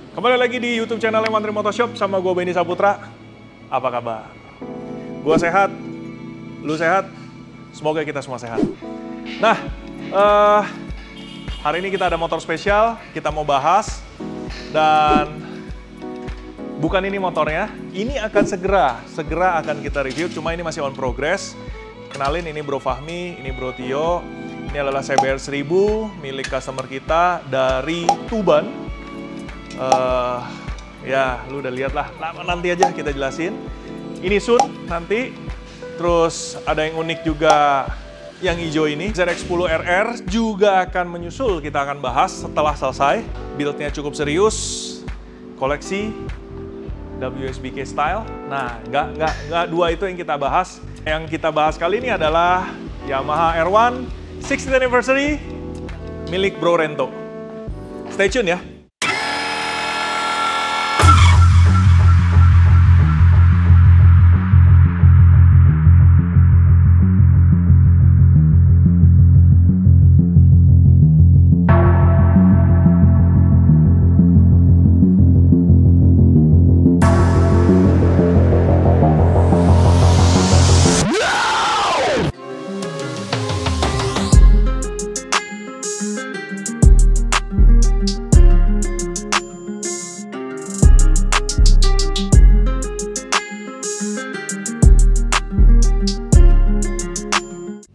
Kembali lagi di YouTube channel Mantri Motoshop sama gue Benny Saputra. Apa kabar? Gue sehat, lu sehat, semoga kita semua sehat. Nah, hari ini kita ada motor spesial, kita mau bahas. Dan bukan ini motornya, ini akan segera akan kita review, cuma ini masih on progress. Kenalin, ini Bro Fahmi, ini Bro Tio. Ini adalah CBR 1000 milik customer kita dari Tuban. Ya, lu udah lihat lah. Nanti aja kita jelasin. Ini Sun nanti. Terus ada yang unik juga, yang hijau ini. ZX10RR juga akan menyusul. Kita akan bahas setelah selesai. Build-nya cukup serius. Koleksi WSBK style. Nah, nggak dua itu yang kita bahas. Yang kita bahas kali ini adalah Yamaha R1 60th Anniversary milik Bro Rento. Stay tune ya.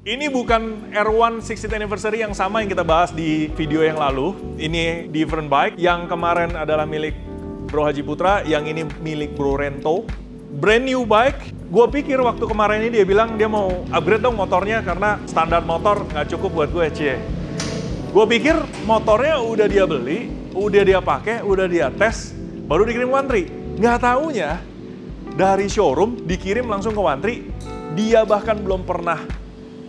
Ini bukan R1 60th Anniversary yang sama yang kita bahas di video yang lalu. Ini different bike. Yang kemarin adalah milik Bro Haji Putra, yang ini milik Bro Rento. Brand new bike. Gue pikir waktu kemarin ini dia bilang dia mau upgrade dong motornya karena standar motor nggak cukup buat gue, cie. Gue pikir motornya udah dia beli, udah dia pakai, udah dia tes, baru dikirim Wantri. Nggak taunya dari showroom dikirim langsung ke Wantri. Dia bahkan belum pernah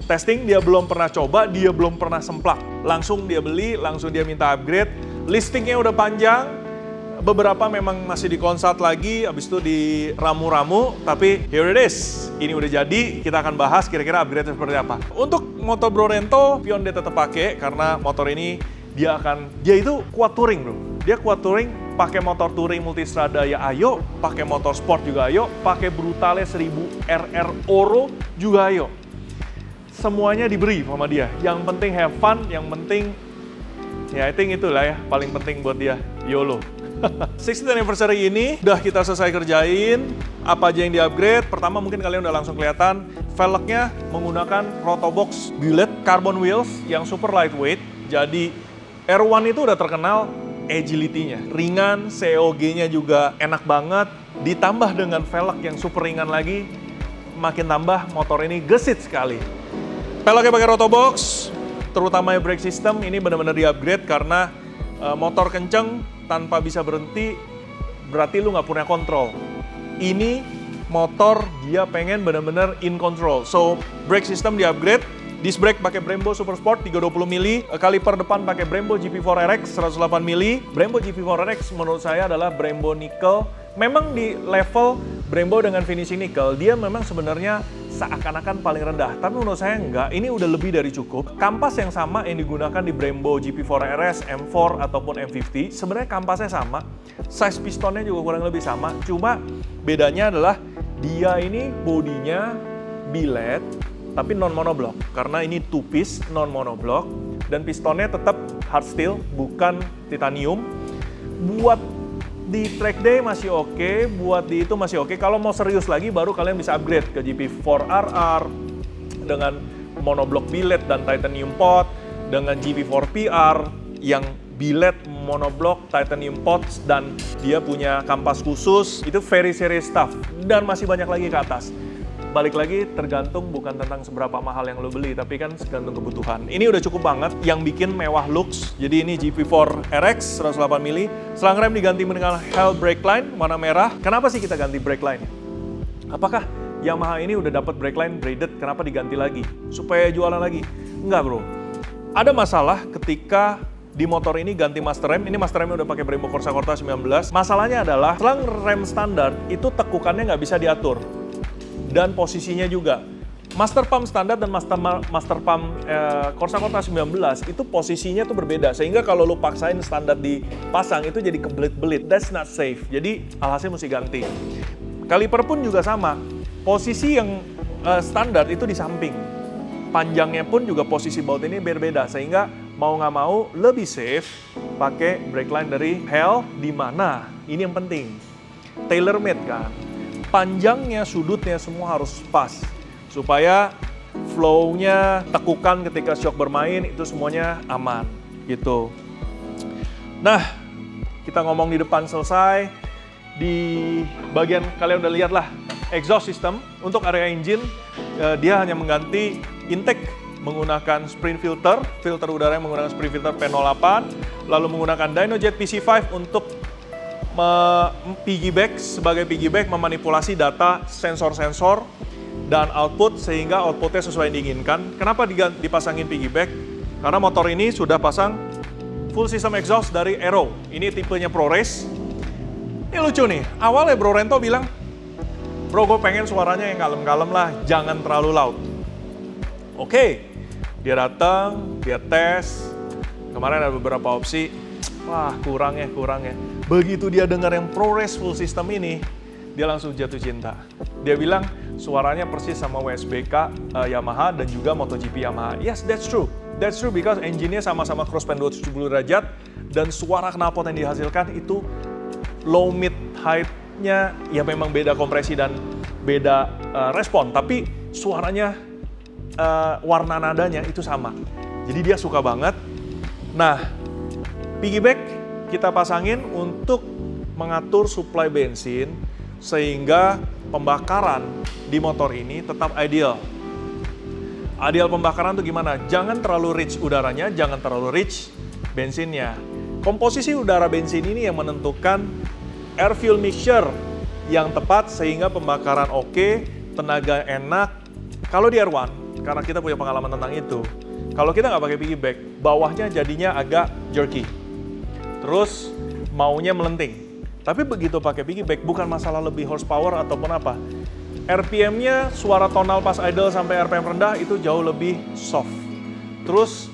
testing, dia belum pernah coba, dia belum pernah semplak. Langsung dia beli, langsung dia minta upgrade. Listingnya udah panjang, beberapa memang masih di konsult lagi, habis itu di ramu-ramu, tapi here it is. Ini udah jadi, kita akan bahas kira-kira upgrade seperti apa. Untuk motor Bro Rento, pion dia tetap pakai, karena motor ini dia itu kuat touring bro. Dia kuat touring, pakai motor touring multistrada ya ayo, pakai motor sport juga ayo, pakai Brutale 1000 RR Oro juga ayo. Semuanya diberi sama dia. Yang penting have fun, yang penting ya I think itulah ya paling penting buat dia, YOLO. 60th Anniversary ini udah kita selesai kerjain. Apa aja yang di-upgrade? Pertama mungkin kalian udah langsung kelihatan, velgnya menggunakan Rotobox Bullet Carbon Wheels yang super lightweight. Jadi R1 itu udah terkenal agility-nya, ringan, COG-nya juga enak banget. Ditambah dengan velg yang super ringan lagi, makin tambah motor ini gesit sekali. Velgnya pakai Rotobox, terutama brake system ini benar-benar di-upgrade karena motor kenceng tanpa bisa berhenti, berarti lu nggak punya kontrol. Ini motor dia pengen benar-benar in control. So, brake system di-upgrade, disc brake pakai Brembo Super Sport 320 mili, kaliper depan pakai Brembo GP4 RX 108 mili. Brembo GP4 RX menurut saya adalah Brembo nickel. Memang di level Brembo dengan finishing nickel, dia memang sebenarnya seakan-akan paling rendah, tapi menurut saya enggak, ini udah lebih dari cukup. Kampas yang sama yang digunakan di Brembo GP4 RS, M4, ataupun M50, sebenarnya kampasnya sama, size pistonnya juga kurang lebih sama, cuma bedanya adalah dia ini bodinya billet, tapi non-monoblock, karena ini two-piece non-monoblock, dan pistonnya tetap hard steel, bukan titanium. Buat di track day masih oke, buat di itu masih oke. Kalau mau serius lagi baru kalian bisa upgrade ke GP4RR dengan monoblock billet dan titanium pot, dengan GP4PR yang billet, monoblock, titanium pots, dan dia punya kampas khusus. Itu very serious stuff, dan masih banyak lagi ke atas. Balik lagi, tergantung bukan tentang seberapa mahal yang lo beli, tapi kan tergantung kebutuhan. Ini udah cukup banget, yang bikin mewah looks. Jadi ini GP4 RX 108 mili. Selang rem diganti dengan Hell brake line, warna merah. Kenapa sih kita ganti brake line? Apakah Yamaha ini udah dapat brake line braided, kenapa diganti lagi? Supaya jualan lagi? Enggak bro. Ada masalah ketika di motor ini ganti master rem. Ini master remnya udah pakai Brembo Corsa 19. Masalahnya adalah selang rem standar itu tekukannya nggak bisa diatur. Dan posisinya juga. Master Pump standar dan Master Pump Corsa 19 itu posisinya tuh berbeda, sehingga kalau lu paksain standar dipasang itu jadi kebelit-belit. That's not safe. Jadi alhasil mesti ganti. Kaliper pun juga sama. Posisi yang standar itu di samping. Panjangnya pun juga posisi baut ini berbeda, sehingga mau nggak mau lebih safe pakai brake line dari Hell, di mana ini yang penting. Tailor made kan. Panjangnya, sudutnya semua harus pas. Supaya flow-nya, tekukan ketika shock bermain, itu semuanya aman, gitu. Nah, kita ngomong di depan selesai. Di bagian, kalian udah lihat lah, exhaust system. Untuk area engine, dia hanya mengganti intake menggunakan spring filter udara yang menggunakan spring filter P08, lalu menggunakan Dynojet PC5 untuk piggyback, sebagai piggyback memanipulasi data sensor-sensor dan output sehingga outputnya sesuai yang diinginkan. Kenapa dipasangin piggyback? Karena motor ini sudah pasang full system exhaust dari Aero. Ini tipenya Pro Race. Ini lucu nih, awalnya Bro Rento bilang, bro gue pengen suaranya yang kalem-kalem lah, jangan terlalu loud. Oke, dia datang, dia tes, kemarin ada beberapa opsi, wah kurang ya. Begitu dia dengar yang Pro Race full system ini, dia langsung jatuh cinta. Dia bilang suaranya persis sama WSBK Yamaha dan juga MotoGP Yamaha. Yes, that's true. That's true because engine-nya sama-sama crosspan 270 derajat dan suara knalpot yang dihasilkan itu low mid height-nya ya memang beda kompresi dan beda respon, tapi suaranya warna nadanya itu sama. Jadi dia suka banget. Nah, piggyback kita pasangin untuk mengatur suplai bensin sehingga pembakaran di motor ini tetap ideal. Ideal pembakaran itu gimana? Jangan terlalu rich udaranya, jangan terlalu rich bensinnya. Komposisi udara bensin ini yang menentukan air fuel mixture yang tepat sehingga pembakaran oke, tenaga enak. Kalau di R1, karena kita punya pengalaman tentang itu, kalau kita nggak pakai piggyback, bawahnya jadinya agak jerky. Terus maunya melenting. Tapi begitu pakai piggyback, bukan masalah lebih horsepower ataupun apa. RPM-nya, suara tonal pas idle sampai RPM rendah itu jauh lebih soft. Terus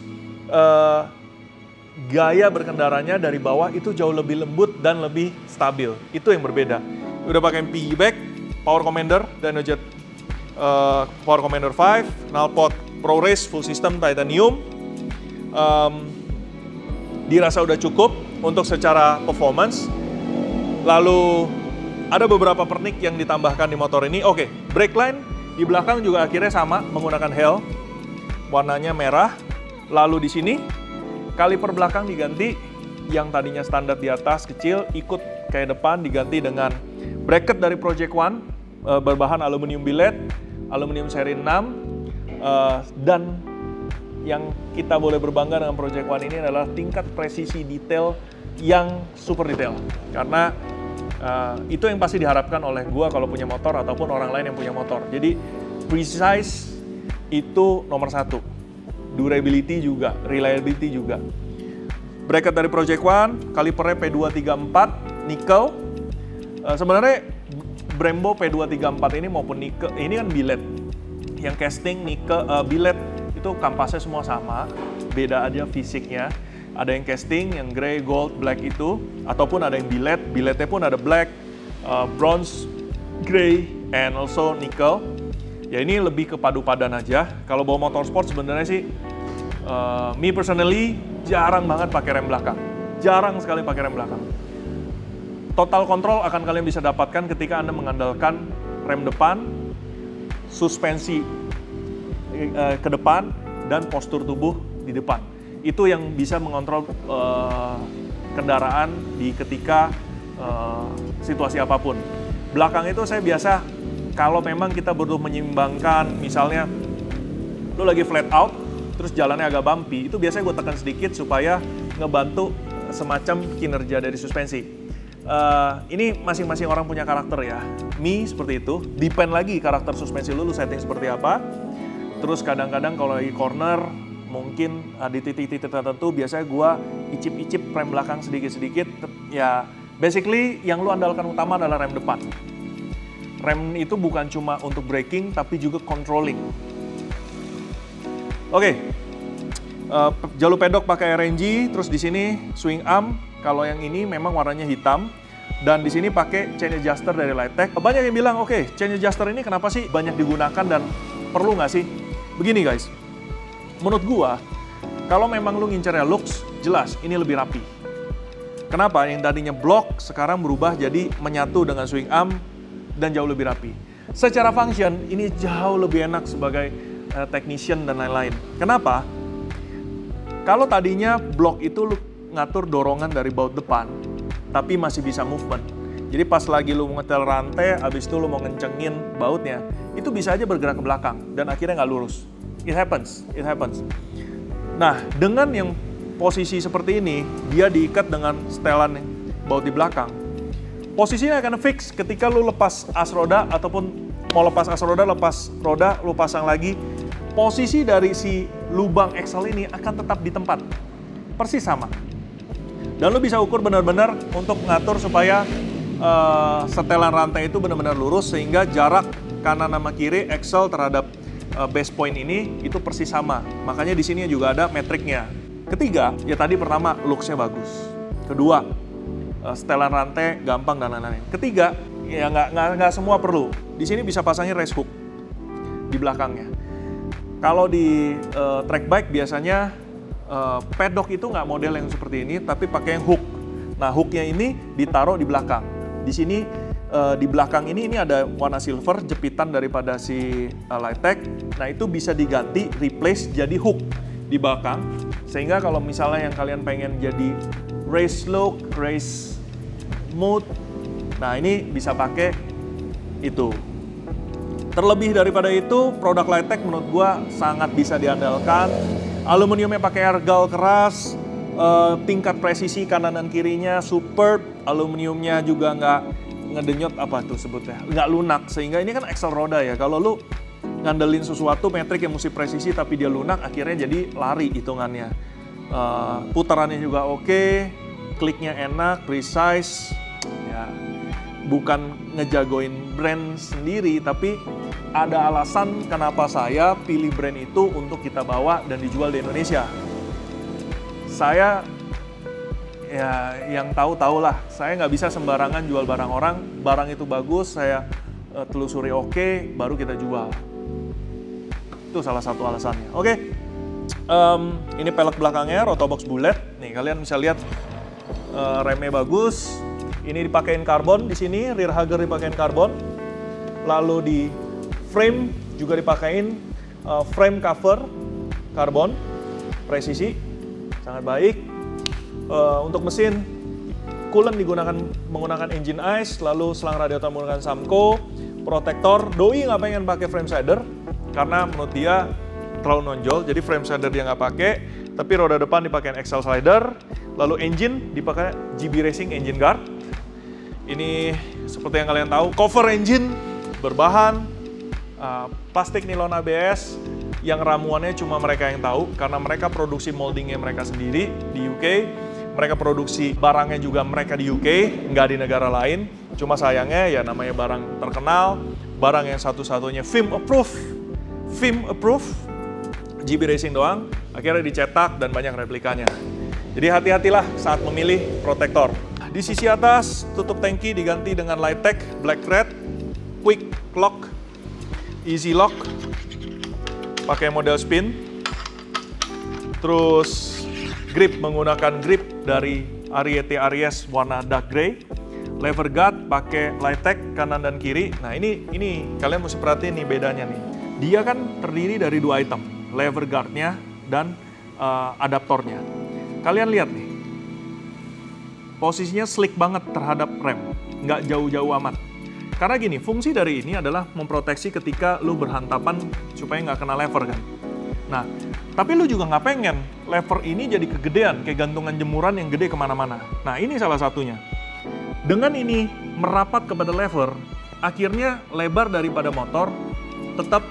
gaya berkendaranya dari bawah itu jauh lebih lembut dan lebih stabil. Itu yang berbeda. Udah pakai piggyback, Power Commander, Dynojet Power Commander 5, knalpot Pro Race full system titanium. Dirasa udah cukup untuk secara performance. Lalu ada beberapa pernik yang ditambahkan di motor ini. Oke, brake line di belakang juga akhirnya sama menggunakan Hell, warnanya merah. Lalu di sini kaliper belakang diganti, yang tadinya standar di atas kecil ikut kayak depan diganti dengan bracket dari Project One berbahan aluminium billet, aluminium seri 6, dan yang kita boleh berbangga dengan Project One ini adalah tingkat presisi detail yang super detail. Karena itu yang pasti diharapkan oleh gua kalau punya motor ataupun orang lain yang punya motor. Jadi precise itu nomor satu. Durability juga, reliability juga. Bracket dari Project One, kalipernya P234 nickel. Sebenarnya Brembo P234 ini maupun nickel, ini kan billet. Yang casting nickel, billet itu kampasnya semua sama, beda aja fisiknya. Ada yang casting, yang grey, gold, black itu, ataupun ada yang billet. Billetnya pun ada black, bronze, grey, and also nickel. Ya ini lebih ke padu-padan aja. Kalau bawa motorsport sebenarnya sih, me personally jarang banget pakai rem belakang. Jarang sekali pakai rem belakang. Total control akan kalian bisa dapatkan ketika Anda mengandalkan rem depan, suspensi ke depan, dan postur tubuh di depan. Itu yang bisa mengontrol kendaraan di ketika situasi apapun. Belakang itu saya biasa, kalau memang kita butuh menyeimbangkan, misalnya lu lagi flat out, terus jalannya agak bumpy, itu biasanya gue tekan sedikit supaya ngebantu semacam kinerja dari suspensi. Ini masing-masing orang punya karakter ya. Me seperti itu, depend lagi karakter suspensi lu setting seperti apa. Terus kadang-kadang kalau lagi corner, mungkin di titik-titik tertentu biasanya gue icip-icip rem belakang sedikit-sedikit. Ya, basically yang lu andalkan utama adalah rem depan. Rem itu bukan cuma untuk braking, tapi juga controlling. Oke, jalur pedok pakai RNG, terus di sini swing arm. Kalau yang ini memang warnanya hitam. Dan di sini pakai chain adjuster dari Lightech. Banyak yang bilang, oke, chain adjuster ini kenapa sih banyak digunakan dan perlu nggak sih? Begini guys, menurut gua, kalau memang lu ngincernya looks, jelas ini lebih rapi. Kenapa? Yang tadinya block, sekarang berubah jadi menyatu dengan swing arm dan jauh lebih rapi. Secara function, ini jauh lebih enak sebagai technician dan lain-lain. Kenapa? Kalau tadinya block itu lu ngatur dorongan dari baut depan, tapi masih bisa movement. Jadi pas lagi lu ngetel rantai, abis itu lu mau ngencengin bautnya, itu bisa aja bergerak ke belakang dan akhirnya nggak lurus. It happens, it happens. Nah, dengan yang posisi seperti ini, dia diikat dengan setelan baut di belakang. Posisinya akan fix ketika lu lepas as roda ataupun mau lepas as roda, lepas roda, lu pasang lagi. Posisi dari si lubang axle ini akan tetap di tempat. Persis sama. Dan lu bisa ukur benar-benar untuk ngatur supaya setelan rantai itu benar-benar lurus sehingga jarak kanan sama kiri axle terhadap base point ini itu persis sama. Makanya di sini juga ada metriknya. Ketiga, ya tadi pertama looks-nya bagus. Kedua, setelan rantai gampang dan lain-lain. Ketiga, ya nggak semua perlu. Di sini bisa pasangin race hook di belakangnya. Kalau di track bike biasanya pedok itu nggak model yang seperti ini, tapi pakai yang hook. Nah, hooknya ini ditaruh di belakang. Di sini di belakang ini ada warna silver, jepitan daripada si Lightech. Nah, itu bisa diganti, replace jadi hook di belakang. Sehingga kalau misalnya yang kalian pengen jadi race look, race mode, nah ini bisa pakai itu. Terlebih daripada itu, produk Lightech menurut gua sangat bisa diandalkan. Aluminiumnya pakai argal keras, tingkat presisi kanan dan kirinya superb, aluminiumnya juga nggak ngedenyot apa tuh sebutnya, nggak lunak, sehingga ini kan axle roda ya. Kalau lu ngandelin sesuatu metrik yang mesti presisi tapi dia lunak, akhirnya jadi lari hitungannya. Putarannya juga oke, kliknya enak, precise, ya bukan ngejagoin brand sendiri, tapi ada alasan kenapa saya pilih brand itu untuk kita bawa dan dijual di Indonesia. Saya, ya yang tahu-tahu lah, saya nggak bisa sembarangan jual barang orang. Barang itu bagus, saya telusuri oke, baru kita jual. Itu salah satu alasannya. Oke, ini pelek belakangnya, Rotobox Bullet. Nih kalian bisa lihat remnya bagus. Ini dipakein karbon di sini, rear hugger dipakein karbon. Lalu di frame juga dipakein frame cover karbon, presisi sangat baik. Untuk mesin, coolant menggunakan engine ice, lalu selang radiator menggunakan Samco, protektor. Doi nggak pengen pakai frame slider karena menurut dia terlalu nonjol, jadi frame slider dia nggak pakai. Tapi roda depan dipakai Excel slider, lalu engine dipakai GB Racing engine guard. Ini seperti yang kalian tahu, cover engine berbahan plastik nilon ABS yang ramuannya cuma mereka yang tahu karena mereka produksi moldingnya mereka sendiri di UK. Mereka produksi barangnya juga mereka di UK, nggak di negara lain. Cuma sayangnya ya namanya barang terkenal, barang yang satu-satunya film approve, GB Racing doang, akhirnya dicetak dan banyak replikanya. Jadi hati-hatilah saat memilih protektor. Di sisi atas, tutup tangki diganti dengan Lightech Black Red, Quick Lock, Easy Lock, pakai model spin. Terus grip menggunakan grip dari Ariete Aries warna dark grey. Lever guard pakai Lightech kanan dan kiri. Nah ini kalian mesti perhatiin nih bedanya nih. Dia kan terdiri dari dua item, lever guardnya dan adaptornya. Kalian lihat nih, posisinya slick banget terhadap rem, nggak jauh-jauh amat. Karena gini, fungsi dari ini adalah memproteksi ketika lu berhantapan supaya nggak kena lever kan. Nah, tapi lu juga nggak pengen lever ini jadi kegedean, kayak gantungan jemuran yang gede kemana-mana. Nah, ini salah satunya. Dengan ini merapat kepada lever, akhirnya lebar daripada motor tetap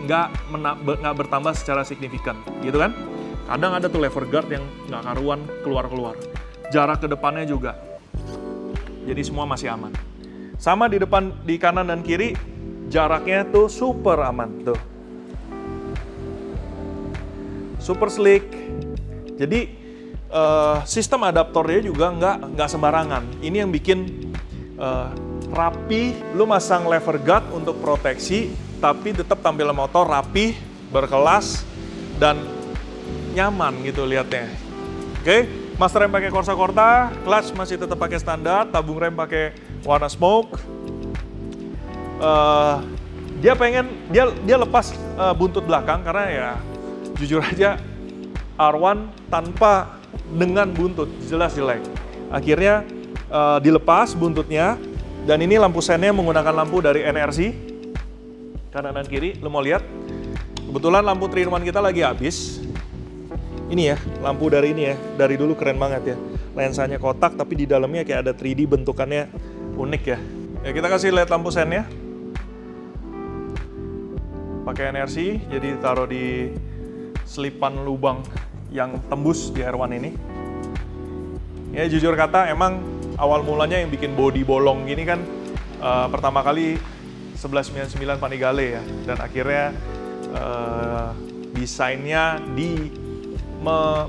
nggak bertambah secara signifikan, gitu kan? Kadang ada tuh lever guard yang nggak karuan keluar-keluar. Jarak ke depannya juga. Jadi semua masih aman. Sama di depan, di kanan dan kiri, jaraknya tuh super aman tuh. super sleek. Jadi sistem adaptornya juga nggak sembarangan. Ini yang bikin rapi. Lu masang lever guard untuk proteksi, tapi tetap tampilan motor rapi, berkelas, dan nyaman gitu lihatnya. Oke, master rem pakai Corsa, clutch masih tetap pakai standar, tabung rem pakai warna smoke. Dia lepas buntut belakang karena ya jujur aja R1 tanpa dengan buntut jelas jelek. Akhirnya dilepas buntutnya, dan ini lampu sennya menggunakan lampu dari NRC kanan dan kiri. Lo mau lihat? Kebetulan lampu 3-in-1 kita lagi habis. Ini ya, lampu dari ini ya, dari dulu keren banget ya. Lensanya kotak tapi di dalamnya kayak ada 3D, bentukannya unik ya. Ya kita kasih LED lampu sennya. Pakai NRC, jadi taruh di selipan lubang yang tembus di R1 ini. Ya jujur kata emang awal mulanya yang bikin bodi bolong gini kan pertama kali 1199 Panigale ya, dan akhirnya desainnya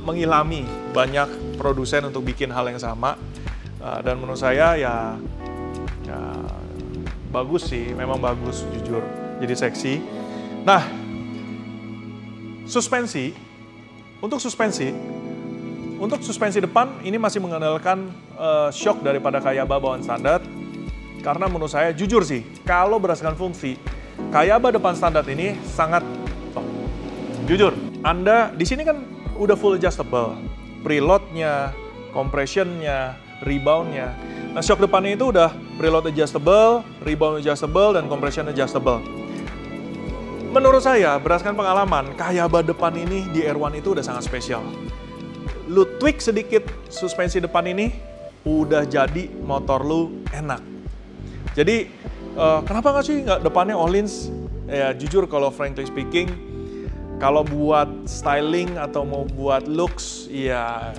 mengilhami banyak produsen untuk bikin hal yang sama, dan menurut saya ya bagus sih, memang bagus jujur, jadi seksi. Nah, untuk suspensi depan ini masih mengandalkan shock daripada Kayaba bawaan standar, karena menurut saya jujur sih, kalau berdasarkan fungsi, Kayaba depan standar ini sangat top. Jujur, Anda di sini kan udah full adjustable, preloadnya, compressionnya, reboundnya. Nah, shock depannya itu udah preload adjustable, rebound adjustable, dan compression adjustable. Menurut saya, berdasarkan pengalaman, Kayaba depan ini di R1 itu udah sangat spesial. Lu tweak sedikit suspensi depan ini, udah jadi motor lu enak. Jadi, kenapa nggak sih nggak depannya all-ins? Ya, jujur kalau frankly speaking, kalau buat styling atau mau buat looks, ya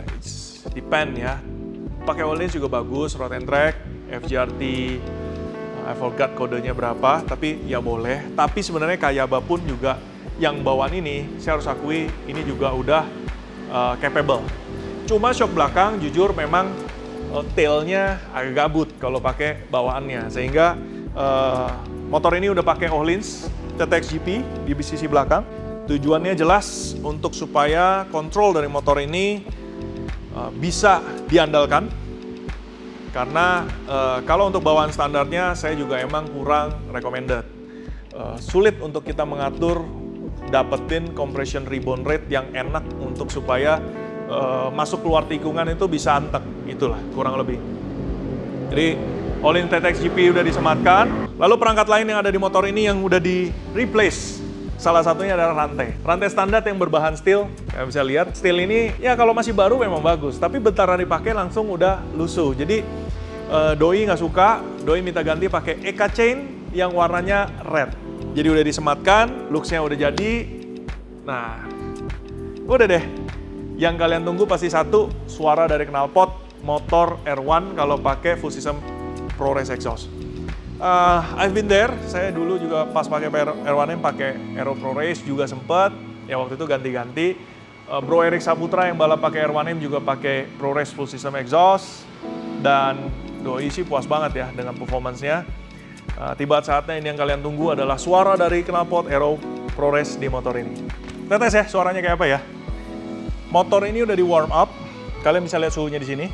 depend ya. Pakai all-ins juga bagus, road and track, FJRT, I forgot kodenya berapa, tapi ya boleh. Tapi sebenarnya Kayaba pun juga yang bawaan ini, saya harus akui ini juga udah capable. Cuma shock belakang jujur memang tailnya agak gabut kalau pakai bawaannya, sehingga motor ini udah pakai all-ins TTX GP di sisi belakang. Tujuannya jelas untuk supaya kontrol dari motor ini bisa diandalkan. Karena kalau untuk bawaan standarnya saya juga emang kurang recommended. Sulit untuk kita mengatur, dapetin compression rebound rate yang enak untuk supaya masuk keluar tikungan itu bisa antek, itulah kurang lebih. Jadi all-in TTX GP udah disematkan. Lalu perangkat lain yang ada di motor ini yang udah di replace, salah satunya adalah rantai standar yang berbahan steel. Kalian bisa lihat steel ini ya kalau masih baru memang bagus, tapi bentaran dipakai langsung udah lusuh. Jadi Doi nggak suka, Doi minta ganti pakai EK chain yang warnanya red. Jadi udah disematkan, looks-nya udah jadi. Nah, udah deh. Yang kalian tunggu pasti satu, suara dari knalpot motor R1 kalau pakai full system ProRace exhaust. I've been there, saya dulu juga pas pakai R1M pakai Aero ProRace juga sempet. Ya waktu itu ganti-ganti. Bro Erik Saputra yang balap pakai R1M juga pakai ProRace full system exhaust. Dan Doi sih puas banget ya dengan performance-nya. Tiba saatnya ini yang kalian tunggu adalah suara dari knalpot Aero ProRace di motor ini. Tetes ya suaranya kayak apa ya. Motor ini udah di warm up. Kalian bisa lihat suhunya di sini.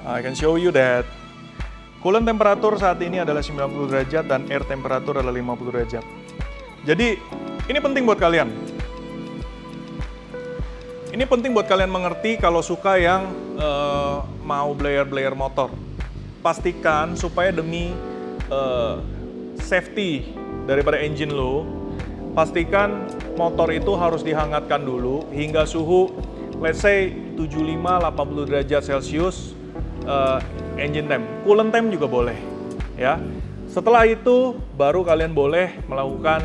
I can show you that coolant temperatur saat ini adalah 90 derajat dan air temperatur adalah 50 derajat. Jadi ini penting buat kalian. Ini penting buat kalian mengerti kalau suka yang mau blayer motor. Pastikan supaya demi safety daripada engine lo, pastikan motor itu harus dihangatkan dulu hingga suhu let's say 75-80 derajat Celcius. Engine temp, coolant temp juga boleh ya. Setelah itu baru kalian boleh melakukan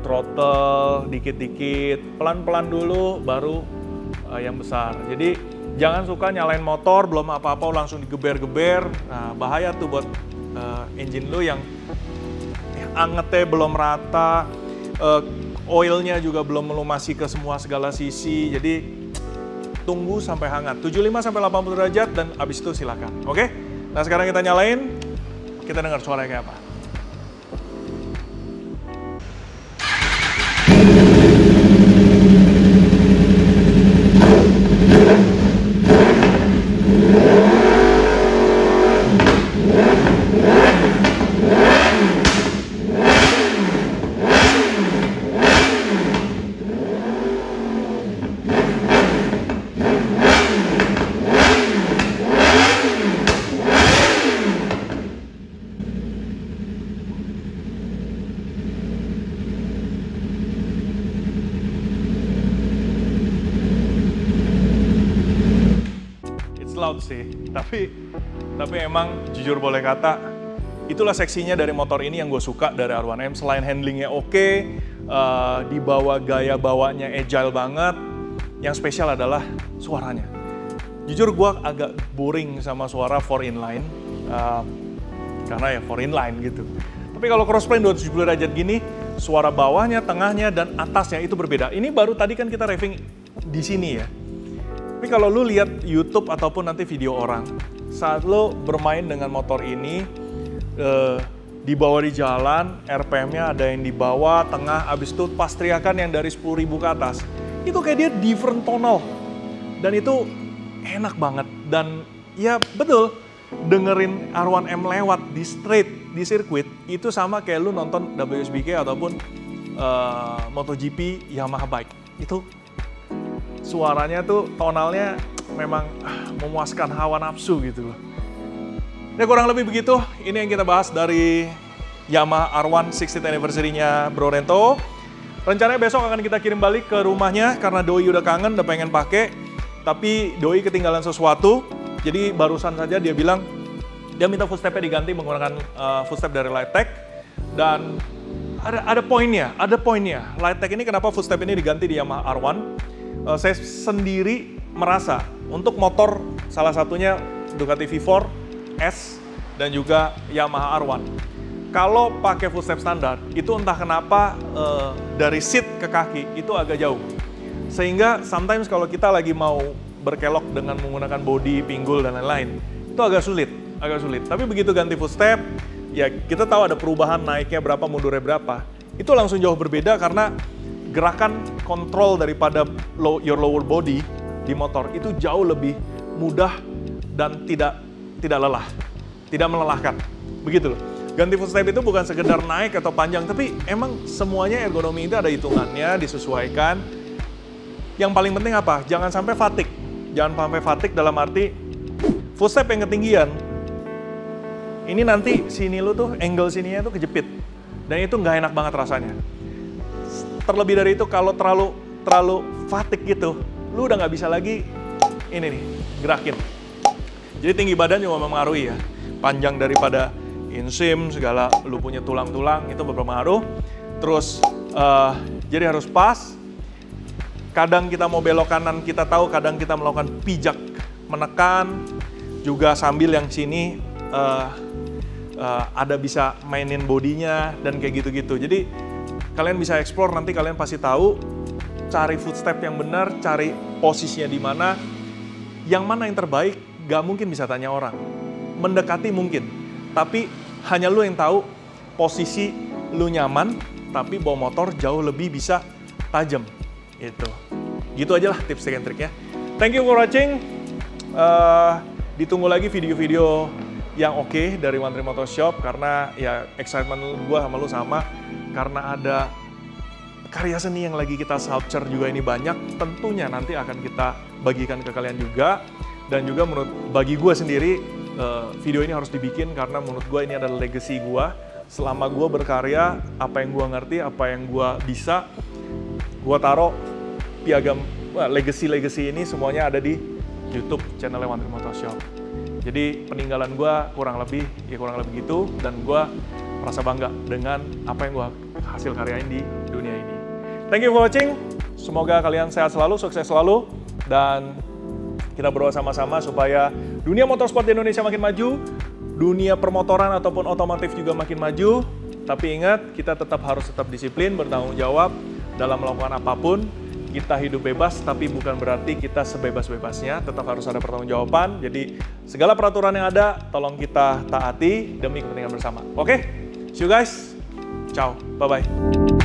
throttle dikit-dikit, pelan-pelan dulu baru yang besar. Jadi jangan suka nyalain motor belum apa-apa langsung digeber-geber. Nah, bahaya tuh buat engine lu yang angetnya belum rata. oilnya juga belum melumasi ke semua segala sisi, jadi tunggu sampai hangat, 75 sampai 80 derajat dan abis itu silakan. Oke? Nah sekarang kita nyalain, kita dengar suaranya kayak apa. Loud sih, tapi emang jujur boleh kata itulah seksinya dari motor ini yang gue suka dari R1M. Selain handlingnya oke, dibawa gaya bawanya agile banget, yang spesial adalah suaranya. Jujur gue agak boring sama suara 4 inline, karena ya 4 inline gitu. Tapi kalau crossplane 270 derajat gini, suara bawahnya, tengahnya, dan atasnya itu berbeda. Ini baru tadi kan kita raving di sini ya. Tapi kalau lu lihat YouTube ataupun nanti video orang, saat lu bermain dengan motor ini, dibawa di jalan, RPM-nya ada yang di bawah, tengah, abis itu pas teriakan yang dari 10.000 ke atas, itu kayak dia different tonal. Dan itu enak banget. Dan ya betul, dengerin R1M lewat di straight, di sirkuit, itu sama kayak lu nonton WSBK ataupun MotoGP Yamaha bike. Itu suaranya tuh tonalnya memang memuaskan hawa nafsu gitu loh. Ya kurang lebih begitu, ini yang kita bahas dari Yamaha R1 60th Anniversary-nya Bro Rento. Rencananya besok akan kita kirim balik ke rumahnya karena Doi udah kangen, udah pengen pakai. Tapi Doi ketinggalan sesuatu, jadi barusan saja dia bilang dia minta footstep-nya diganti menggunakan footstep dari Lighttech. Dan ada poinnya. Lighttech ini kenapa footstep ini diganti di Yamaha R1? Saya sendiri merasa untuk motor salah satunya Ducati V4 S dan juga Yamaha R1. Kalau pakai footstep standar itu entah kenapa dari seat ke kaki itu agak jauh. Sehingga sometimes kalau kita lagi mau berkelok dengan menggunakan body, pinggul dan lain-lain itu agak sulit. Tapi begitu ganti footstep ya kita tahu ada perubahan naiknya berapa, mundurnya berapa. Itu langsung jauh berbeda karena gerakan kontrol daripada your lower body di motor itu jauh lebih mudah dan tidak lelah, tidak melelahkan. Begitu loh. Ganti footstep itu bukan sekedar naik atau panjang, tapi emang semuanya ergonomi itu ada hitungannya, disesuaikan. Yang paling penting apa? Jangan sampai fatigue. Jangan sampai fatigue dalam arti footstep yang ketinggian. Ini nanti sini lu tuh, angle sininya tuh kejepit. Dan itu nggak enak banget rasanya. Terlebih dari itu kalau terlalu fatigue gitu, lu udah nggak bisa lagi ini nih, gerakin. Jadi tinggi badan juga mempengaruhi ya. Panjang daripada insim, segala lu punya tulang-tulang, itu berpengaruh. Terus, jadi harus pas. Kadang kita mau belok kanan, kita tahu kadang kita melakukan pijak, menekan. Juga sambil yang sini, ada bisa mainin bodinya, dan kayak gitu-gitu. Jadi, kalian bisa explore, nanti kalian pasti tahu, cari footstep yang benar, cari posisinya di mana, yang mana yang terbaik, gak mungkin bisa tanya orang. Mendekati mungkin, tapi hanya lu yang tahu posisi lu nyaman, tapi bawa motor jauh lebih bisa tajam. Gitu aja lah tips and triknya. Thank you for watching. Ditunggu lagi video-video yang oke dari One Trip Motor Shop, karena ya excitement gue sama lu sama, karena ada karya seni yang lagi kita sculpture juga ini banyak, tentunya nanti akan kita bagikan ke kalian juga. Dan juga bagi gue sendiri, video ini harus dibikin karena menurut gue ini adalah legacy gue. Selama gue berkarya, apa yang gue ngerti, apa yang gue bisa, gue taruh piagam legacy ini semuanya ada di YouTube channelnya One Trip Motor Shop. Jadi peninggalan gue kurang lebih gitu, dan gue merasa bangga dengan apa yang gue hasil karyain di dunia ini. Thank you for watching. Semoga kalian sehat selalu, sukses selalu, dan kita berdoa sama-sama supaya dunia motorsport di Indonesia makin maju, dunia permotoran ataupun otomotif juga makin maju. Tapi ingat, kita harus tetap disiplin, bertanggung jawab, dalam melakukan apapun. Kita hidup bebas, tapi bukan berarti kita sebebas-bebasnya. Tetap harus ada pertanggungjawaban. Jadi segala peraturan yang ada, tolong kita taati demi kepentingan bersama. Oke? See you guys. Ciao. Bye-bye.